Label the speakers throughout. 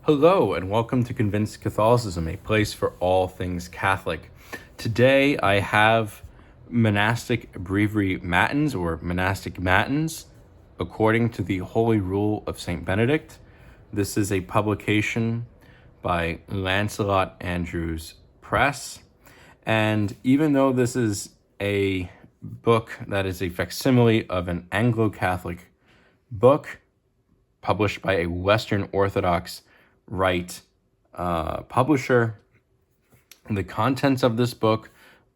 Speaker 1: Hello, and welcome to Convinced Catholicism, a place for all things Catholic. Today I have Monastic Breviary Matins, or Monastic Matins, according to the Holy Rule of St. Benedict. This is a publication by Lancelot Andrews Press. And even though this is a book that is a facsimile of an Anglo-Catholic book published by a Western Orthodox Rite publisher, the contents of this book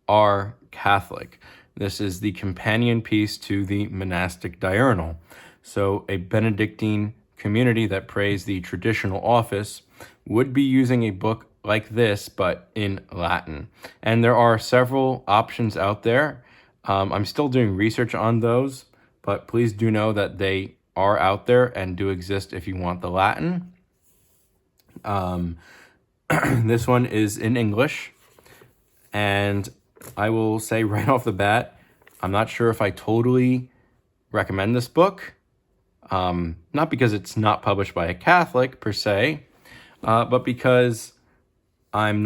Speaker 1: are Catholic. This is the companion piece to the monastic diurnal. So a Benedictine community that prays the traditional office would be using a book like this, but in Latin. And there are several options out there. I'm still doing research on those, but please do know that they are out there and do exist if you want the Latin. This one is in English, and I will say right off the bat, I'm not sure if I totally recommend this book. Not because it's not published by a Catholic per se, but because I'm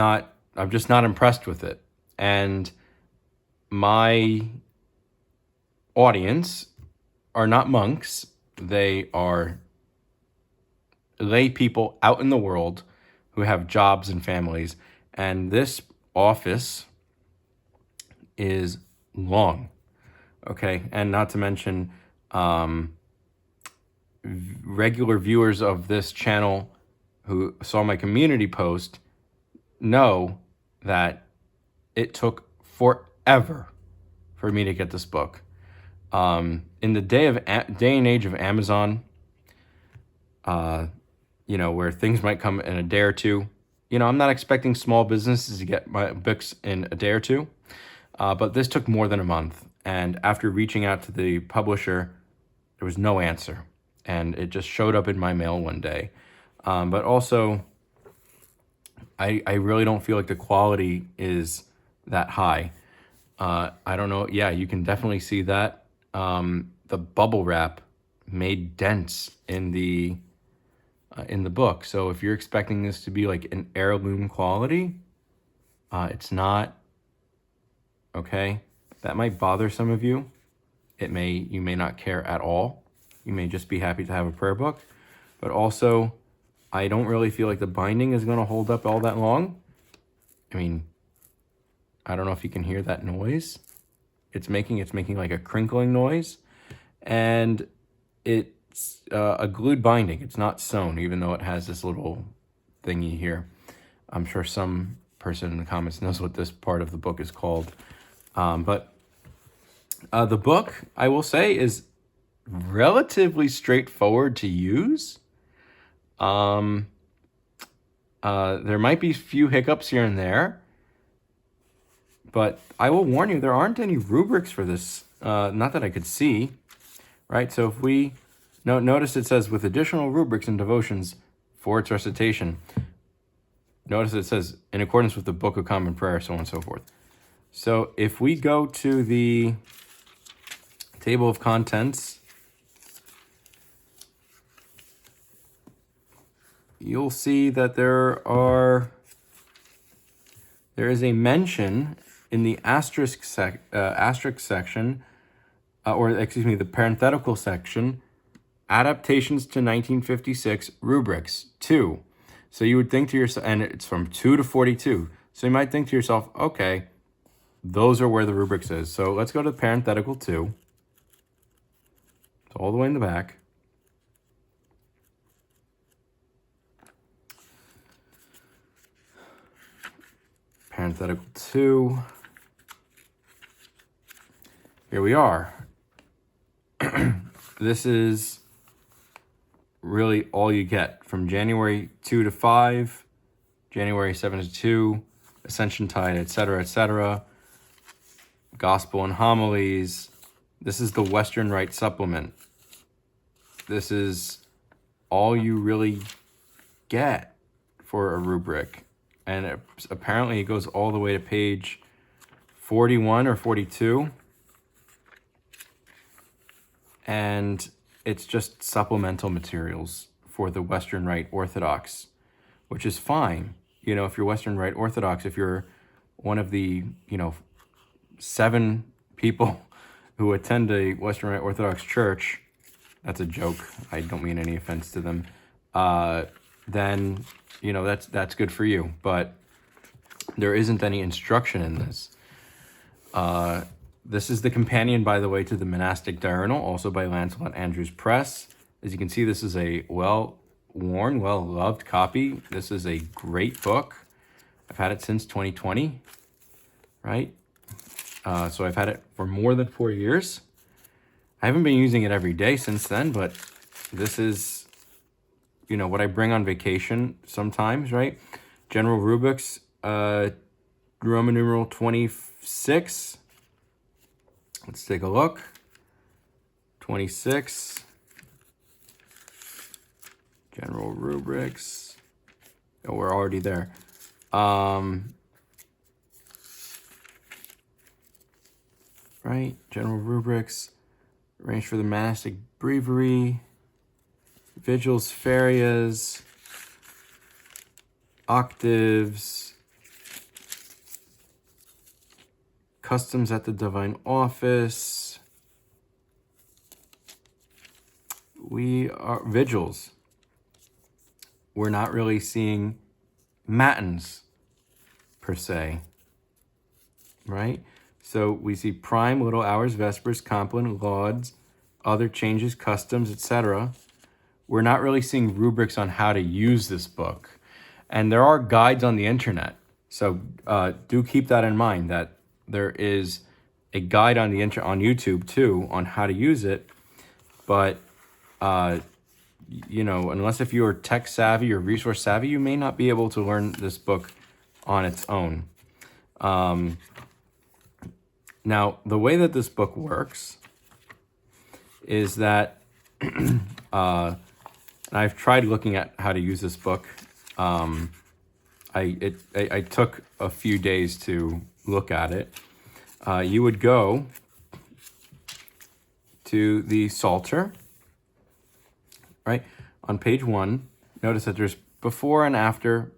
Speaker 1: just not impressed with it. And my audience are not monks. They are lay people out in the world who have jobs and families. And this office is long, okay? And not to mention, regular viewers of this channel who saw my community post know that it took forever for me to get this book. In the day and age of Amazon, where things might come in a day or two. I'm not expecting small businesses to get my books in a day or two, but this took more than a month. And after reaching out to the publisher, there was no answer. And it just showed up in my mail one day. But also, I really don't feel like the quality is that high. I don't know. Yeah, you can definitely see that. The bubble wrap made dents in the book. So if you're expecting this to be like an heirloom quality, it's not. Okay, that might bother some of you. You may not care at all. You may just be happy to have a prayer book. But also, I don't really feel like the binding is going to hold up all that long. I mean, I don't know if you can hear that noise. It's making like a crinkling noise, and it's a glued binding. It's not sewn, even though it has this little thingy here. I'm sure some person in the comments knows what this part of the book is called. But the book, I will say, is relatively straightforward to use. There might be a few hiccups here and there, but I will warn you, there aren't any rubrics for this. Not that I could see, right? So if we notice it says with additional rubrics and devotions for its recitation. Notice it says in accordance with the Book of Common Prayer, so on and so forth. So if we go to the table of contents, you'll see that there is a mention in the asterisk section, the parenthetical section, adaptations to 1956 rubrics 2. So you would think to yourself, and it's from 2 to 42. So you might think to yourself, okay, those are where the rubrics is. So let's go to parenthetical 2. It's all the way in the back. Parenthetical 2. Here we are. This is really all you get from January 2 to 5, January 7 to 2, Ascension Tide, etc., etc., Gospel and Homilies. This is the Western Rite Supplement. This is all you really get for a rubric. And apparently it goes all the way to page 41 or 42. And it's just supplemental materials for the Western Rite Orthodox which is fine. You know, if you're Western Rite Orthodox, if you're one of the, 7 people who attend a Western Rite Orthodox church, that's a joke, I don't mean any offense to them, then, that's good for you. But there isn't any instruction in this. This is the companion, by the way, to the Monastic Diurnal, also by Lancelot Andrews Press. As you can see, this is a well-worn, well-loved copy. This is a great book. I've had it since 2020, right? So I've had it for more than 4 years. I haven't been using it every day since then, but this is, what I bring on vacation sometimes, right? General rubrics, Roman numeral 26. Let's take a look. 26. General rubrics. Oh, we're already there. Right, general rubrics. Arranged for the monastic breviary. Vigils, ferias. Octaves. Customs at the Divine Office. We are vigils. We're not really seeing matins per se, right? So we see prime, little hours, vespers, compline, lauds, other changes, customs, etc. We're not really seeing rubrics on how to use this book. And there are guides on the internet. So do keep that in mind, that there is a guide on the on YouTube too on how to use it. But unless if you're tech savvy or resource savvy, you may not be able to learn this book on its own. Now, the way that this book works is that, and I've tried looking at how to use this book. I took a few days to look at it. You would go to the Psalter, right? On page 1, notice that there's before and after.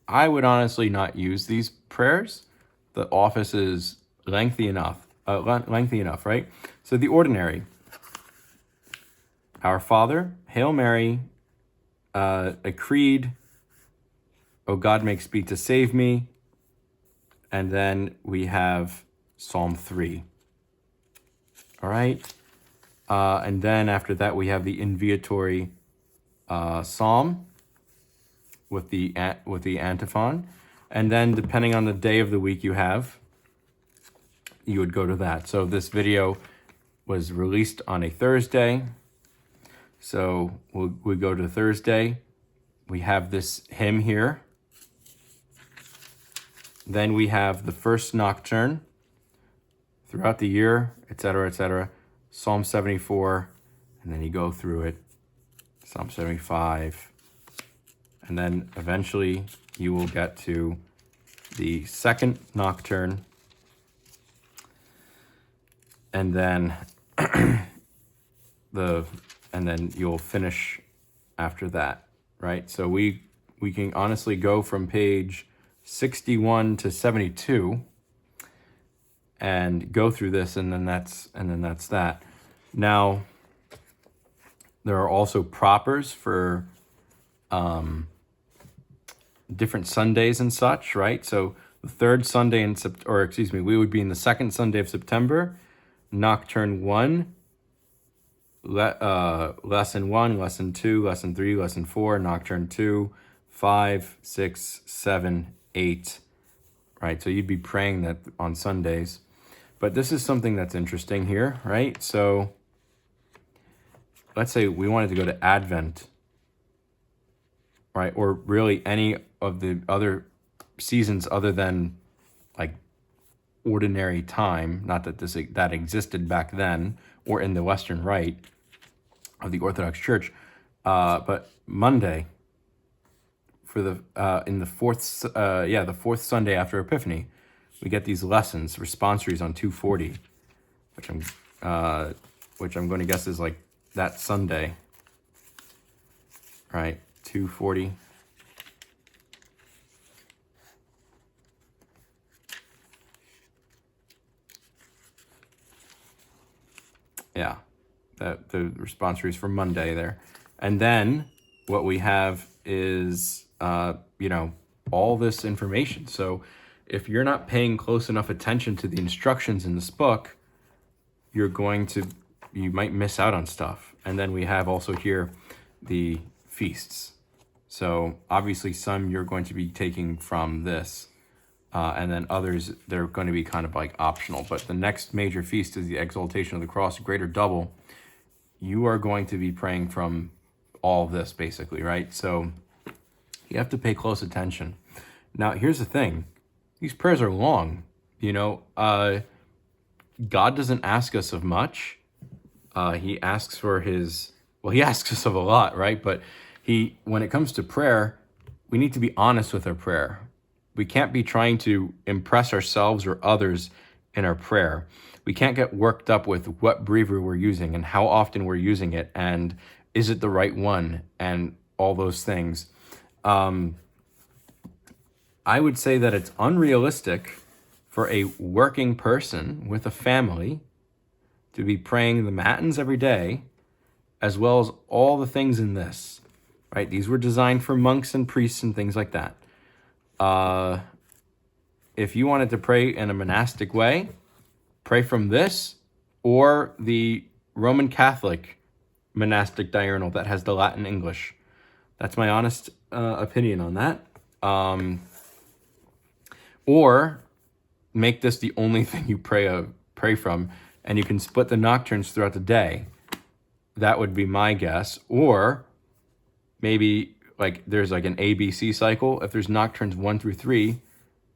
Speaker 1: I would honestly not use these prayers. The office is lengthy enough, right? So the ordinary. Our Father, Hail Mary, a creed, O God, make speed to save me. And then we have Psalm 3. All right. And then after that, we have the inviatory psalm with the antiphon. And then depending on the day of the week you would go to that. So this video was released on a Thursday. So we go to Thursday. We have this hymn here. Then we have the first nocturne throughout the year, etc., etc. Psalm 74, and then you go through it. Psalm 75. And then eventually you will get to the second nocturne. And then and then you'll finish after that, right? So we can honestly go from page 61 to 72 and go through this, and then that's that. Now, there are also propers for different Sundays and such, right? So the third Sunday we would be in the second Sunday of September, Nocturne 1, Lesson 1, Lesson 2, Lesson 3, Lesson 4, Nocturne 2, 5, 6, 7, 8, right? So you'd be praying that on Sundays. But this is something that's interesting here, right? So let's say we wanted to go to Advent, right? Or really any of the other seasons other than like ordinary time, not that that existed back then or in the Western Rite of the Orthodox Church, but Monday for the in the fourth the fourth Sunday after Epiphany, we get these lessons, responsories on 240, which I'm going to guess is like that Sunday, right? 240. Yeah, that the responsory is for Monday there. And then what we have is, all this information. So if you're not paying close enough attention to the instructions in this book, you might miss out on stuff. And then we have also here the feasts. So obviously some you're going to be taking from this, and then others, they're going to be kind of like optional. But the next major feast is the Exaltation of the Cross, Greater Double. You are going to be praying from all of this, basically, right? So you have to pay close attention. Now, here's the thing. These prayers are long. God doesn't ask us of much. He asks for he asks us of a lot, right? But when it comes to prayer, we need to be honest with our prayer. We can't be trying to impress ourselves or others in our prayer. We can't get worked up with what breviary we're using and how often we're using it and is it the right one and all those things. I would say that it's unrealistic for a working person with a family to be praying the Matins every day, as well as all the things in this, right? These were designed for monks and priests and things like that. If you wanted to pray in a monastic way, pray from this or the Roman Catholic monastic diurnal that has the Latin English. That's my honest opinion on that. Or make this the only thing you pray from, and you can split the nocturnes throughout the day. That would be my guess. Or maybe there's an ABC cycle. If there's nocturnes 1 through 3,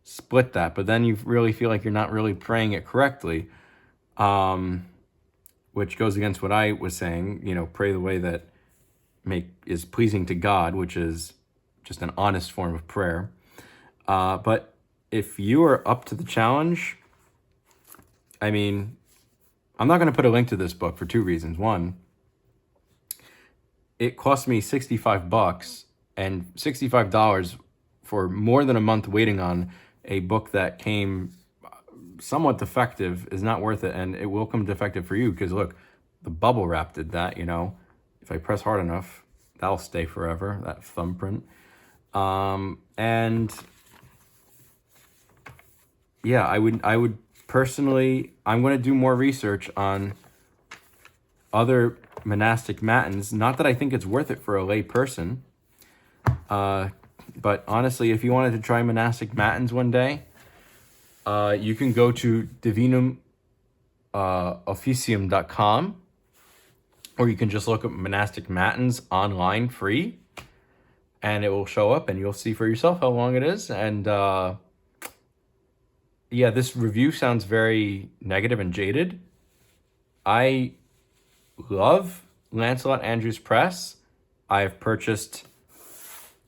Speaker 1: split that. But then you really feel like you're not really praying it correctly, which goes against what I was saying. Pray the way that is pleasing to God, which is just an honest form of prayer. But if you are up to the challenge, I'm not going to put a link to this book for 2 reasons. One, it cost me $65, and $65 for more than a month waiting on a book that came somewhat defective is not worth it, and it will come defective for you because look, the bubble wrap did that. If I press hard enough, that'll stay forever, that thumbprint. And yeah, I would personally, I'm going to do more research on other monastic matins. Not that I think it's worth it for a lay person, but honestly, if you wanted to try monastic matins one day, you can go to divinumofficium.com, or you can just look up monastic matins online free, and it will show up, and you'll see for yourself how long it is. And yeah, this review sounds very negative and jaded. I love Lancelot Andrews Press. I have purchased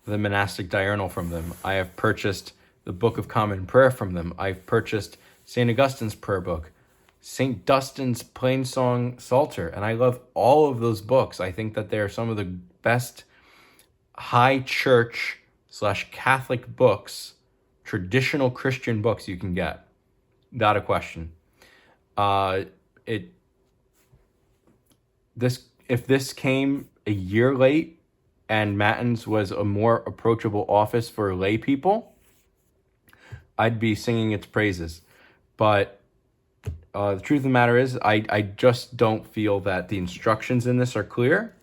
Speaker 1: the monastic diurnal from them. I have purchased the Book of Common Prayer from them. I've purchased St. Augustine's prayer book, St. Dustin's Plain Song Psalter, and I love all of those books. I think that they're some of the best high church / Catholic books, traditional Christian books you can get. Not a question. If this came a year late and Matins was a more approachable office for lay people, I'd be singing its praises. But the truth of the matter is, I just don't feel that the instructions in this are clear,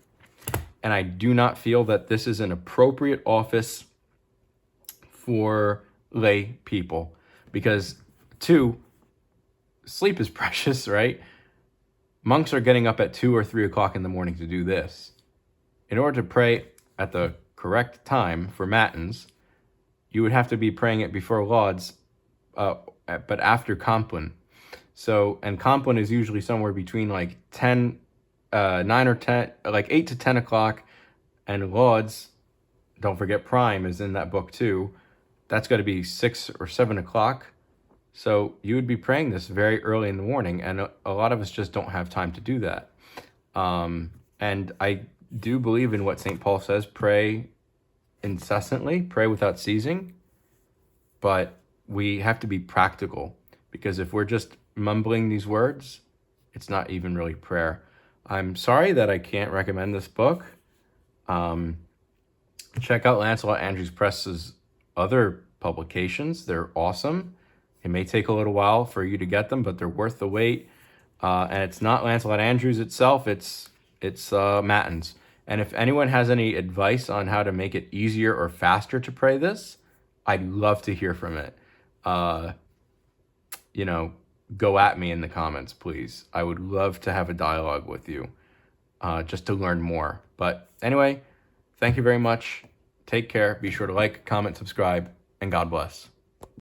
Speaker 1: and I do not feel that this is an appropriate office for lay people. Because, 2, sleep is precious, right? Monks are getting up at 2 or 3 o'clock in the morning to do this. In order to pray at the correct time for Matins, you would have to be praying it before Lauds, but after Compline. So, and Compline is usually somewhere between 9 or 10, 8 to 10 o'clock, and Lauds, don't forget Prime is in that book too. That's got to be 6 or 7 o'clock. So you would be praying this very early in the morning, and a lot of us just don't have time to do that. And I do believe in what St. Paul says, pray incessantly, pray without ceasing, but we have to be practical, because if we're just mumbling these words, It's not even really prayer. I'm sorry that I can't recommend this book. Check out Lancelot Andrews Press's other publications. They're awesome. It may take a little while for you to get them, but they're worth the wait. And it's not Lancelot Andrews itself, it's Matins. And if anyone has any advice on how to make it easier or faster to pray this, I'd love to hear from it. You know, go at me in the comments, please. I would love to have a dialogue with you, just to learn more. But anyway, thank you very much. Take care. Be sure to like, comment, subscribe, and God bless.